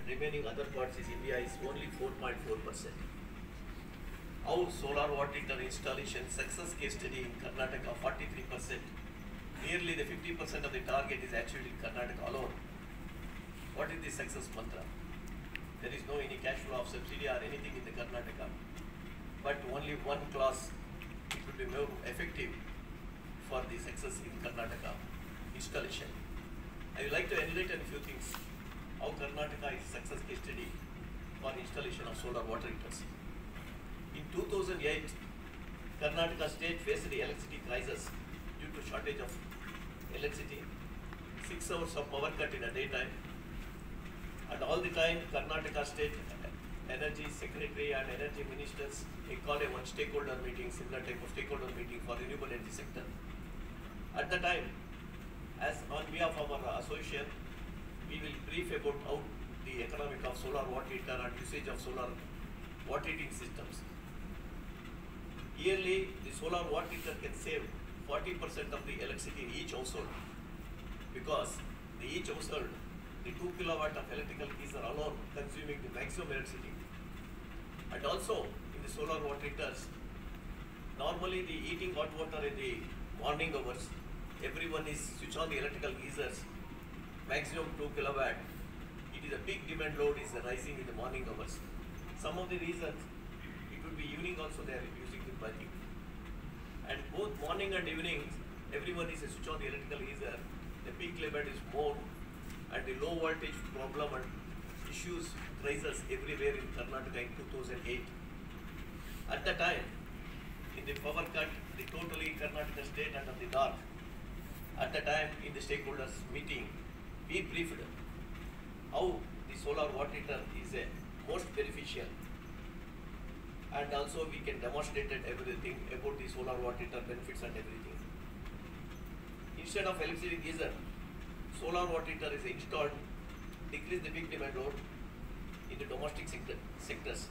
and remaining other parts is India is only 4.4%. How solar water heater installation success case study in Karnataka 43%. Nearly the 50% of the target is achieved in Karnataka alone. What is the success mantra? There is no any cash flow of subsidy or anything in the Karnataka, but only one clause it will be more effective for the success in Karnataka installation. I would like to enlighten a few things how Karnataka is success case study for installation of solar water heaters. In 2008, Karnataka State faced the electricity crisis due to shortage of electricity, 6 hours of power cut in a daytime, and all the time Karnataka State Energy Secretary and Energy Ministers called a one stakeholder meeting, similar type of stakeholder meeting for renewable energy sector. At the time, as on behalf of our association, we will brief about how the economic of solar water heater and usage of solar water heating systems. Yearly, the solar water heater can save 40% of the electricity in each household, because each household, the 2 kilowatt of electrical geyser alone consuming the maximum electricity. And also in the solar water heaters, normally the heating hot water in the morning hours, everyone is switch on the electrical geysers, maximum 2 kilowatt. It is a big demand load is rising in the morning hours. Some of the reasons, it would be evening also they are using the bulking. And both morning and evening, everyone is a switch on the electrical geyser. The peak demand is more, and the low voltage problem and issues rises everywhere in Karnataka in 2008. At the time, in the power cut, the totally Karnataka State and of the North, at the time in the stakeholders meeting, we briefed how the solar water heater is a most beneficial, and also we can demonstrate everything about the solar water heater benefits and everything. Instead of electricity geyser, solar water heater is installed, decrease the peak demand load in the domestic sectors.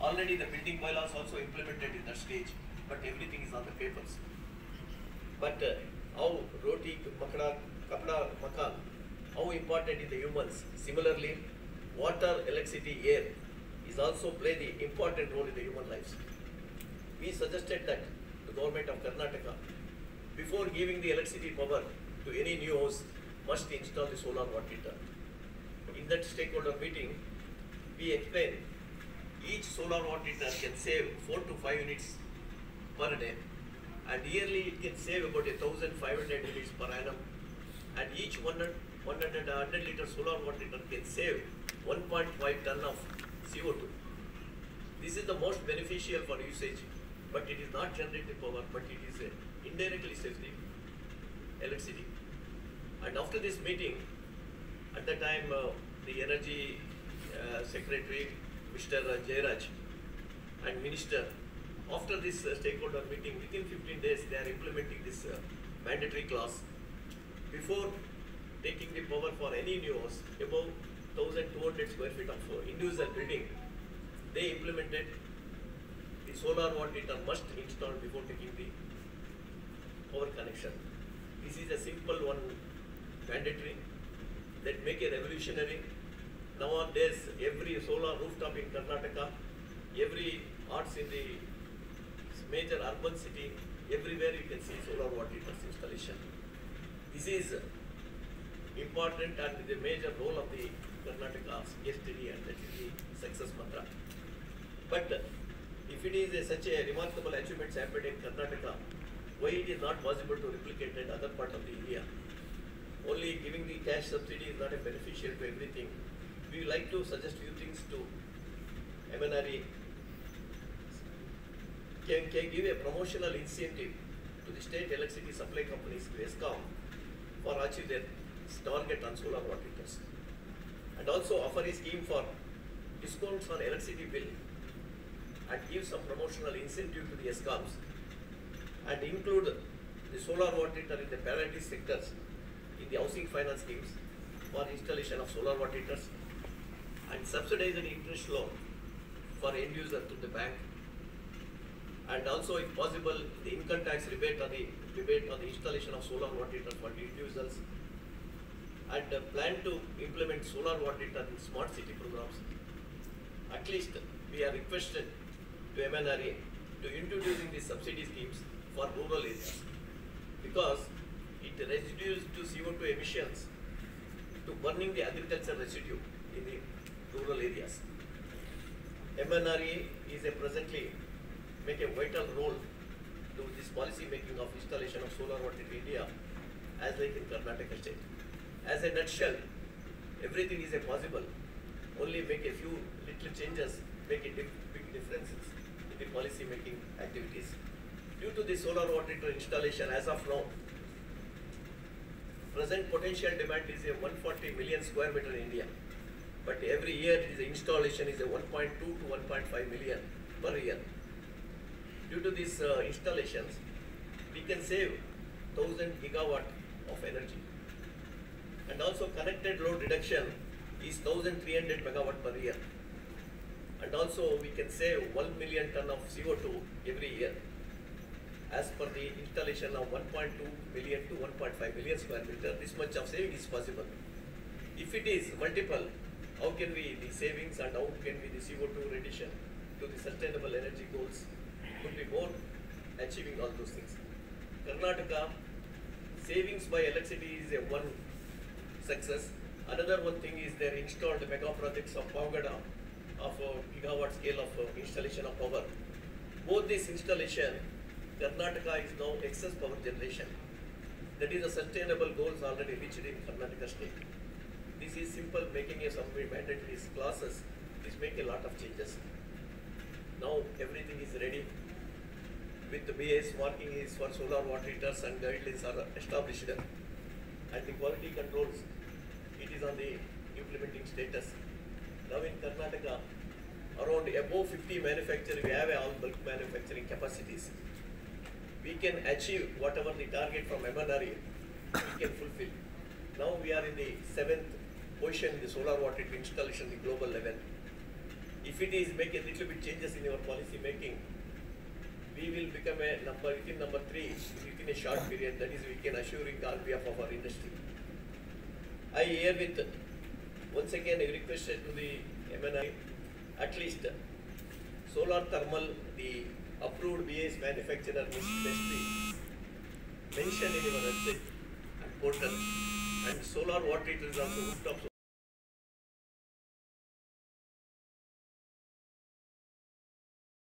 Already the building bylaws also implemented in that stage, but everything is on the papers. But how roti, makda, kapda, makan, how important in the humans. Similarly, water, electricity, air is also play the important role in the human lives. We suggested that the government of Karnataka, before giving the electricity power to any new house, must install the solar water heater. In that stakeholder meeting, we explained each solar water heater can save 4 to 5 units per day, and yearly it can save about 1,500 units per annum, and each 100 liter solar water heater can save 1.5 ton of CO2. This is the most beneficial for usage, but it is not generating power, but it is indirectly saves the electricity. And after this meeting, at the time the Energy Secretary, Mr. Jairaj, and Minister, after this stakeholder meeting, within 15 days, they are implementing this mandatory clause. Before taking the power for any new house, above 1,200 square feet of individual building, they implemented the solar water heater must install before taking the power connection. This is a simple one, mandatory, that make a revolutionary. Nowadays, every solar rooftop in Karnataka, every arts in the major urban city, everywhere you can see solar water heaters installation. This is important and the major role of the Karnataka case study, and that is the success mantra. But if it is such a remarkable achievements happened in Karnataka, why it is not possible to replicate in other part of the India? Only giving the cash subsidy is not a beneficial to everything. We would like to suggest few things to MNRE. Can give a promotional incentive to the state electricity supply companies, to ESCOM, for achieve their target on solar water heaters. And also offer a scheme for discounts on electricity bill, and give some promotional incentive to the ESCOMs, and include the solar water heater in the priority sectors in the housing finance schemes for installation of solar water heaters, and subsidize an interest loan for end user to the bank, and also if possible the income tax rebate on the installation of solar water heaters for the individuals, and plan to implement solar water heater in smart city programs. At least we are requested to MNRA to introducing the subsidy schemes for rural areas because it reduces to CO2 emissions to burning the agricultural residue in the rural areas. MNRA is presently make a vital role to this policy making of installation of solar water in India as like in Karnataka State. As a nutshell, everything is possible. Only make a few little changes, make a big differences in the policy making activities. Due to the solar water heater installation as of now, present potential demand is a 140 million square meter in India. But every year the installation is a 1.2 to 1.5 million per year. Due to these installations, we can save 1000 gigawatt of energy. And also connected load reduction is 1300 megawatt per year. And also we can save 1 million ton of CO2 every year as per the installation of 1.2 million to 1.5 million square meter. This much of saving is possible. If it is multiple, how can we the savings and how can we the CO2 reduction to the sustainable energy goals could be more achieving all those things. Karnataka, savings by electricity is a one success. Another one thing is their installed mega projects of Pavgada of a gigawatt scale of installation of power. Both this installation, Karnataka is now excess power generation. That is the sustainable goals already reached in Karnataka State. This is simple, making a some mandatory classes. This make a lot of changes. Now everything is ready. With the BS marking is for solar water heaters and guidelines are established. And the quality controls, it is on the implementing status. Now in Karnataka, around above 50 manufacturers, we have all bulk manufacturing capacities. We can achieve whatever the target from MNRA, we can fulfill. Now we are in the 7th position in the solar water installation at the global level. If it is make a little bit changes in our policy making, we will become a number within number 3 within a short period. That is, we can assuring on behalf of our industry. I herewith once again I requested to the MNRA at least solar thermal, the approved BS manufacturer industry mentioned in your website and portal, and solar water heaters also rooftop